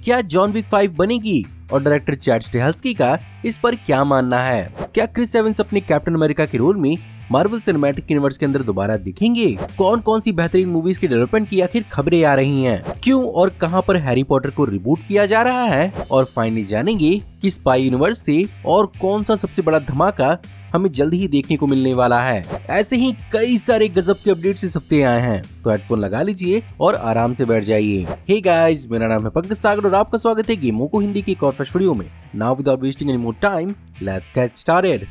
क्या John Wick 5 बनेगी और डायरेक्टर चैड स्टेहल्स्की का इस पर क्या मानना है? क्या क्रिस एवंस अपने कैप्टन अमेरिका के रोल में मार्वल सिनेमैटिक यूनिवर्स के अंदर दोबारा दिखेंगे? कौन कौन सी बेहतरीन मूवीज की डेवलपमेंट की आखिर खबरें आ रही हैं? क्यों और कहां पर हैरी पॉटर को रिबूट किया जा रहा है? और फाइनली जानेंगे कि स्पाई यूनिवर्स से और कौन सा सबसे बड़ा धमाका हमें जल्द ही देखने को मिलने वाला है। ऐसे ही कई सारे गजब के अपडेट्स इस हफ्ते आए हैं, तो हेडफोन लगा लीजिए और आराम से बैठ जाइए। हे गाइस, मेरा नाम है पंकज सागर और आपका स्वागत है गेमों को हिंदी की एक और फ्रेश वीडियो में। Now without wasting any more time, let's get started.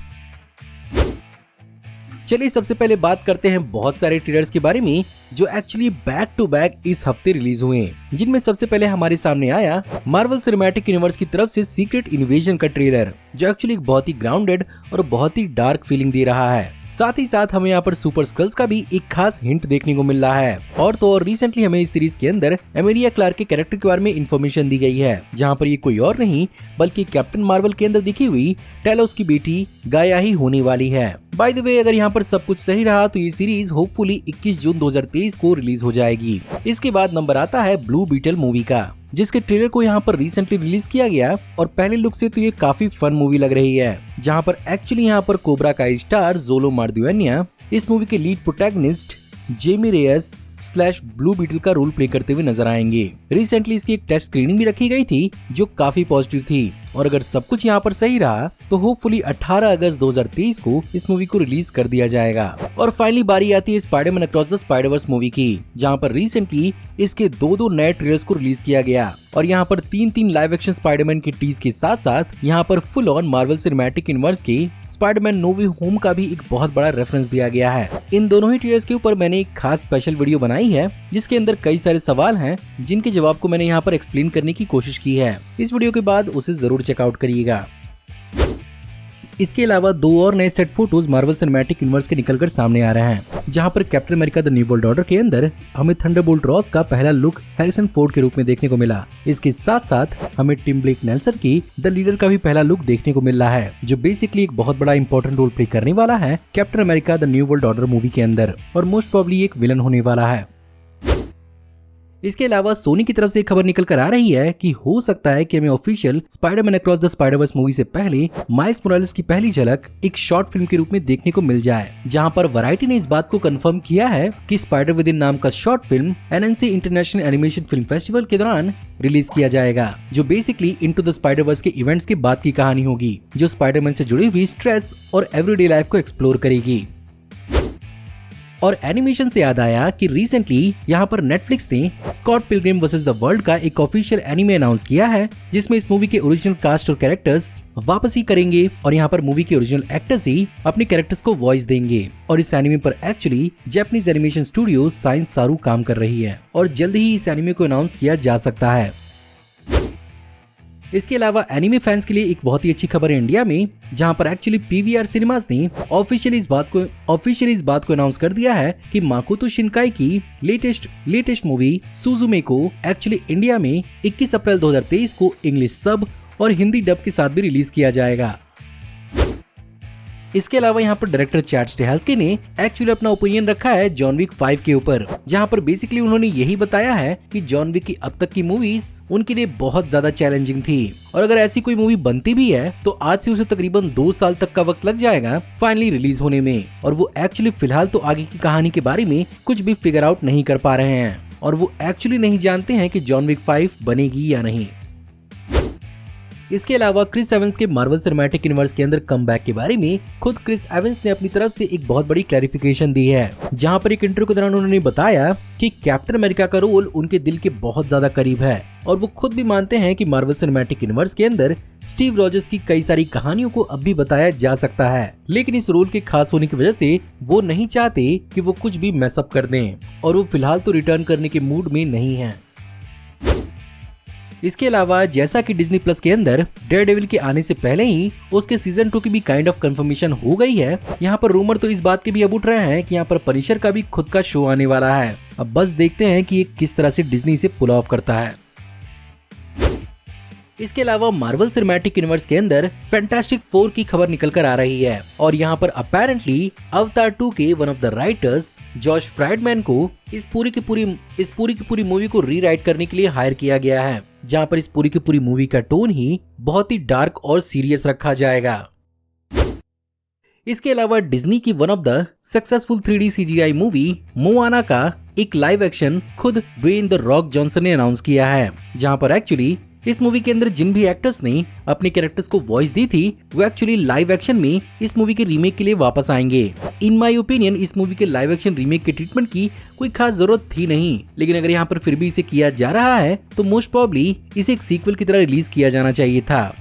चलिए सबसे पहले बात करते हैं बहुत सारे ट्रेलर्स के बारे में जो एक्चुअली बैक टू बैक इस हफ्ते रिलीज हुए हैं, जिनमें सबसे पहले हमारे सामने आया मार्वल सिनेमैटिक यूनिवर्स की तरफ से सीक्रेट इन्वेजन का ट्रेलर, जो एक्चुअली बहुत ही ग्राउंडेड और बहुत ही डार्क फीलिंग दे रहा है। साथ ही साथ हमें यहाँ पर सुपर स्कल्स का भी एक खास हिंट देखने को मिल रहा है। और तो और रिसेंटली हमें इस सीरीज के अंदर एमिलिया क्लार्क के कैरेक्टर के बारे में इन्फॉर्मेशन दी गई है, जहाँ पर ये कोई और नहीं बल्कि कैप्टन मार्वल के अंदर दिखी हुई टेलोस की बेटी गाया ही होने वाली है। बाय द वे, अगर यहाँ पर सब कुछ सही रहा तो ये सीरीज होपफुली 21 जून 2023 को रिलीज हो जाएगी। इसके बाद नंबर आता है ब्लू बीटल मूवी का, जिसके ट्रेलर को यहाँ पर रिसेंटली रिलीज किया गया और पहले लुक से तो ये काफी फन मूवी लग रही है, जहाँ पर एक्चुअली यहाँ पर कोबरा का स्टार जोलो मार्दुएनिया इस मूवी के lead protagonist Jaime Reyes / Blue Beetle का रोल प्ले करते हुए नजर आएंगे। रिसेंटली इसकी एक टेस्ट स्क्रीनिंग भी रखी गई थी जो काफी पॉजिटिव थी, और अगर सब कुछ यहाँ पर सही रहा तो होपफुली 18 अगस्त 2023 को इस मूवी को रिलीज कर दिया जाएगा। और फाइनली बारी आती है Spiderman across the Spider-Verse movie की, जहाँ पर रिसेंटली इसके दो नए ट्रेलर्स को रिलीज किया गया और यहाँ पर 3 लाइव एक्शन स्पाइडरमैन की टीज के साथ साथ यहाँ पर full on Marvel cinematic universe की स्पाइडरमैन नो वे होम का भी एक बहुत बड़ा रेफरेंस दिया गया है। इन दोनों ही ट्रेलर्स के ऊपर मैंने एक खास स्पेशल वीडियो बनाई है, जिसके अंदर कई सारे सवाल हैं जिनके जवाब को मैंने यहाँ पर एक्सप्लेन करने की कोशिश की है। इस वीडियो के बाद उसे जरूर चेकआउट करिएगा। इसके अलावा 2 और नए set photos Marvel cinematic universe के निकलकर सामने आ रहे हैं, जहां पर captain America the new world order के अंदर हमें थंडरबोल्ट रॉस का पहला लुक हैरिसन फोर्ड के रूप में देखने को मिला। इसके साथ साथ हमें टिम ब्लेक नेल्सन की द लीडर का भी पहला लुक देखने को मिल रहा है, जो बेसिकली एक बहुत बड़ा इंपॉर्टेंट रोल प्ले करने वाला है captain America the new world order movie के अंदर, और मोस्ट प्रोबेबली एक विलन होने वाला है। इसके अलावा सोनी की तरफ से एक खबर निकल कर आ रही है कि हो सकता है कि हमें official Spiderman across the Spider-Verse movie से पहले माइल्स मोरालेस की पहली झलक एक शॉर्ट फिल्म के रूप में देखने को मिल जाए, जहां पर वैरायटी ने इस बात को कंफर्म किया है कि स्पाइडर विद इन नाम का short film NNC international animation film festival के दौरान रिलीज किया जाएगा, जो बेसिकली इनटू द स्पाइडरवर्स के इवेंट्स के बाद की कहानी होगी, जो स्पाइडरमैन से जुड़ी हुई स्ट्रेस और एवरीडे लाइफ को एक्सप्लोर करेगी। और एनिमेशन से याद आया कि रिसेंटली यहाँ पर नेटफ्लिक्स ने Scott Pilgrim versus the world का एक ऑफिशियल एनिमे अनाउंस किया है, जिसमें इस मूवी के ओरिजिनल कास्ट और कैरेक्टर्स वापस ही करेंगे और यहाँ पर मूवी के ओरिजिनल एक्टर्स ही अपने कैरेक्टर्स को वॉइस देंगे। और इस एनिमे पर actually Japanese animation studio science सारू काम कर रही है और जल्द ही इस एनिमे को अनाउंस किया जा सकता है। इसके अलावा एनिमे फैंस के लिए एक बहुत ही अच्छी खबर है इंडिया में, जहां पर एक्चुअली पीवीआर सिनेमास ने ऑफिशियली इस बात को अनाउंस कर दिया है कि माकोतो शिनकाई की लेटेस्ट मूवी सुजुमे को एक्चुअली इंडिया में 21 अप्रैल 2023 को इंग्लिश सब और हिंदी डब के साथ भी रिलीज किया जाएगा। इसके अलावा यहाँ पर डायरेक्टर चैड स्टेहल्स्की ने एक्चुअली अपना ओपिनियन रखा है जॉन विक 5 के ऊपर, जहाँ पर बेसिकली उन्होंने यही बताया है कि जॉन विक की अब तक की मूवीज उनके लिए बहुत ज्यादा चैलेंजिंग थी, और अगर ऐसी कोई मूवी बनती भी है तो आज से उसे तकरीबन 2 साल तक का वक्त लग जाएगा फाइनली रिलीज होने में, और वो एक्चुअली फिलहाल तो आगे की कहानी के बारे में कुछ भी फिगर आउट नहीं कर पा रहे हैं, और वो एक्चुअली नहीं जानते हैं कि जॉन विक 5 बनेगी या नहीं। इसके अलावा क्रिस एवंस के मार्वल सिनेमैटिक यूनिवर्स के अंदर कमबैक के बारे में खुद क्रिस एवंस ने अपनी तरफ से एक बहुत बड़ी क्लैरिफिकेशन दी है, जहां पर एक इंटरव्यू के दौरान उन्होंने बताया कि कैप्टन अमेरिका का रोल उनके दिल के बहुत ज्यादा करीब है, और वो खुद भी मानते हैं कि मार्वल सिनेमैटिक यूनिवर्स के अंदर स्टीव रॉजर्स की कई सारी कहानियों को अब भी बताया जा सकता है, लेकिन इस रोल के खास होने की वजह से वो नहीं चाहते कि वो कुछ भी मैसअप कर दें, और वो फिलहाल तो रिटर्न करने के मूड में नहीं है। इसके अलावा जैसा कि डिज्नी प्लस के अंदर डेयरडेविल के आने से पहले ही उसके सीजन 2 की भी काइंड ऑफ कंफर्मेशन हो गई है, यहाँ पर रूमर तो इस बात के भी अब उठ रहे हैं कि यहाँ पर पनिशर का भी खुद का शो आने वाला है। अब बस देखते हैं कि ये किस तरह से डिज्नी से पुल ऑफ करता है। इसके अलावा मार्वल सिनेमैटिक यूनिवर्स के अंदर फैंटास्टिक 4 की खबर निकल कर आ रही है, और यहाँ पर अपेरेंटली अवतार 2 के one of the writers Josh Friedman को इस पूरी की पूरी मूवी को रीराइट करने के लिए हायर किया गया है। जहाँ पर इस पूरी की पूरी मूवी का टोन ही बहुत ही डार्क और सीरियस रखा जाएगा। इसके अलावा डिज्नी की one of the successful 3D CGI movie Moana का एक लाइव एक्शन खुद ड्वेन द रॉक जॉनसन ने अनाउंस किया है, जहां पर एक्चुअली इस मूवी के अंदर जिन भी एक्टर्स ने अपने कैरेक्टर्स को वॉइस दी थी वो एक्चुअली लाइव एक्शन में इस मूवी के रीमेक के लिए वापस आएंगे। इन माय ओपिनियन इस मूवी के लाइव एक्शन रीमेक के ट्रीटमेंट की कोई खास जरूरत थी नहीं, लेकिन अगर यहाँ पर फिर भी इसे किया जा रहा है तो मोस्ट प्रोबेबली इसे एक सीक्वल की तरह रिलीज किया जाना चाहिए था।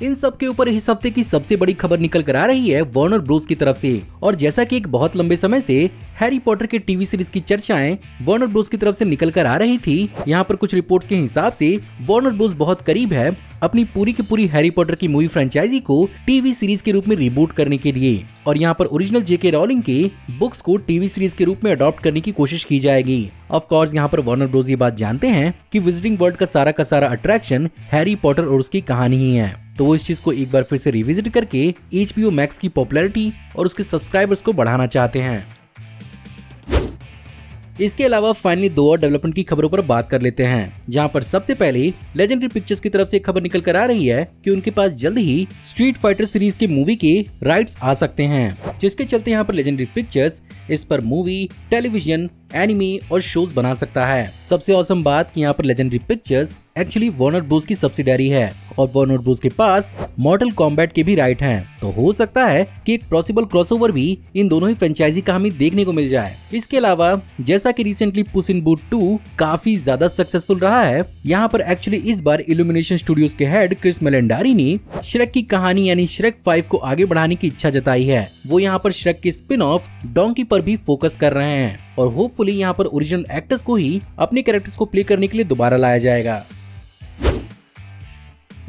इन सब के ऊपर इस हफ्ते की सबसे बड़ी खबर निकल कर आ रही है वार्नर ब्रोस की तरफ से, और जैसा कि एक बहुत लंबे समय से हैरी पॉटर के टीवी सीरीज की चर्चाएं वार्नर ब्रोस की तरफ से निकल कर आ रही थी, यहाँ पर कुछ रिपोर्ट्स के हिसाब से वार्नर ब्रोस बहुत करीब है अपनी पूरी की पूरी हैरी पॉटर की मूवी फ्रेंचाइजी को टीवी सीरीज के रूप में रिबूट करने के लिए, और यहाँ पर ओरिजिनल जेके रॉलिंग के बुक्स को टीवी सीरीज के रूप में अडॉप्ट करने की कोशिश की जाएगी। ऑफ कोर्स यहाँ पर वार्नर ब्रोस ये बात जानते हैं कि विजिटिंग वर्ल्ड का सारा अट्रैक्शन हैरी पॉटर और उसकी कहानी ही है, तो वो इस चीज को एक बार फिर से रिविजिट करके HBO मैक्स की पॉपुलैरिटी और उसके सब्सक्राइबर्स को बढ़ाना चाहते हैं। इसके अलावा फाइनली दो और डेवलपमेंट की खबरों पर बात कर लेते हैं, जहां पर सबसे पहले लेजेंडरी पिक्चर्स की तरफ से एक खबर निकल कर आ रही है कि उनके पास जल्द ही स्ट्रीट फाइटर सीरीज की मूवी के राइट्स आ सकते हैं, जिसके चलते यहाँ पर लेजेंडरी पिक्चर्स इस पर मूवी, टेलीविजन, एनिमे और शोज बना सकता है। सबसे औसम बात कि यहाँ पर legendary pictures actually Warner Bros की सब्सिडियरी है और वार्नर ब्रोस के पास मॉर्टल कॉम्बैट के भी राइट हैं, तो हो सकता है कि एक पॉसिबल क्रॉसओवर भी इन दोनों ही फ्रेंचाइजी का हमें देखने को मिल जाए। इसके अलावा जैसा कि रिसेंटली पुस इन बूट 2 काफी ज्यादा सक्सेसफुल रहा है, यहाँ पर एक्चुअली इस बार इल्यूमिनेशन स्टूडियोज के हेड क्रिस मेलेंडारी ने श्रेक की कहानी यानी श्रेक 5 को आगे बढ़ाने की इच्छा जताई है। वो यहाँ पर श्रेक के स्पिन ऑफ डोंकी पर भी फोकस कर रहे हैं और होपफुली यहाँ पर ओरिजिनल एक्टर्स को ही अपने कैरेक्टर्स को प्ले करने के लिए दोबारा लाया जाएगा।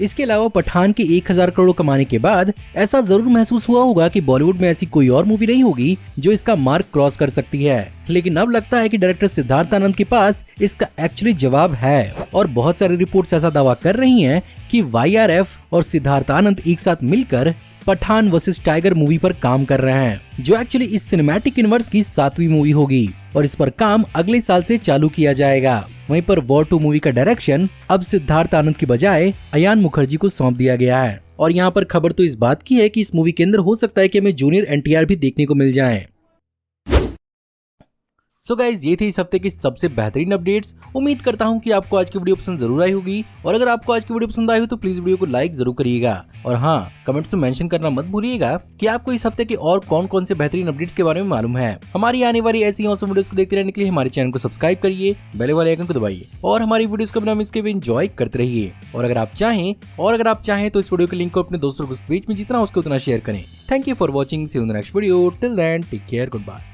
इसके अलावा पठान के 1000 करोड़ कमाने के बाद ऐसा जरूर महसूस हुआ होगा कि बॉलीवुड में ऐसी कोई और मूवी नहीं होगी जो इसका मार्क क्रॉस कर सकती है, लेकिन अब लगता है कि डायरेक्टर सिद्धार्थ आनंद के पास इसका एक्चुअली जवाब है और बहुत सारी रिपोर्ट्स ऐसा दावा कर रही हैं कि YRF और सिद्धार्थ आनंद एक साथ मिलकर पठान वर्सेस टाइगर मूवी पर काम कर रहे हैं, जो एक्चुअली इस सिनेमैटिक यूनिवर्स की 7वीं मूवी होगी और इस पर काम अगले साल से चालू किया जाएगा। वहीं पर वॉर 2 मूवी का डायरेक्शन अब सिद्धार्थ आनंद की बजाय अयान मुखर्जी को सौंप दिया गया है, और यहाँ पर खबर तो इस बात की है कि इस मूवी के अंदर हो सकता है कि हमें जूनियर NTR भी देखने को मिल जाए। सो गाइज ये थे इस हफ्ते की सबसे बेहतरीन अपडेट्स। उम्मीद करता हूँ कि आपको आज की वीडियो पसंद जरूर आई होगी, और अगर आपको आज की वीडियो पसंद आई हो तो प्लीज वीडियो को लाइक जरूर करिएगा, और हाँ कमेंट्स में मेंशन करना मत भूलिएगा कि आपको इस हफ्ते के और कौन कौन से बेहतरीन अपडेट्स के बारे में मालूम है। हमारी आने वाली ऐसी औसम वीडियोस को देखते रहने के लिए हमारे चैनल को सब्सक्राइब करिए, बेल वाले आइकन को दबाइए और हमारी वीडियोस को बिना मिस किए एंजॉय करते रहिए। और अगर आप चाहें तो इस वीडियो के लिंक को अपने दोस्तों को स्पीच में जितना उसको उतना शेयर करें। Thank you for watching, see you in the next video, till then take care, good bye.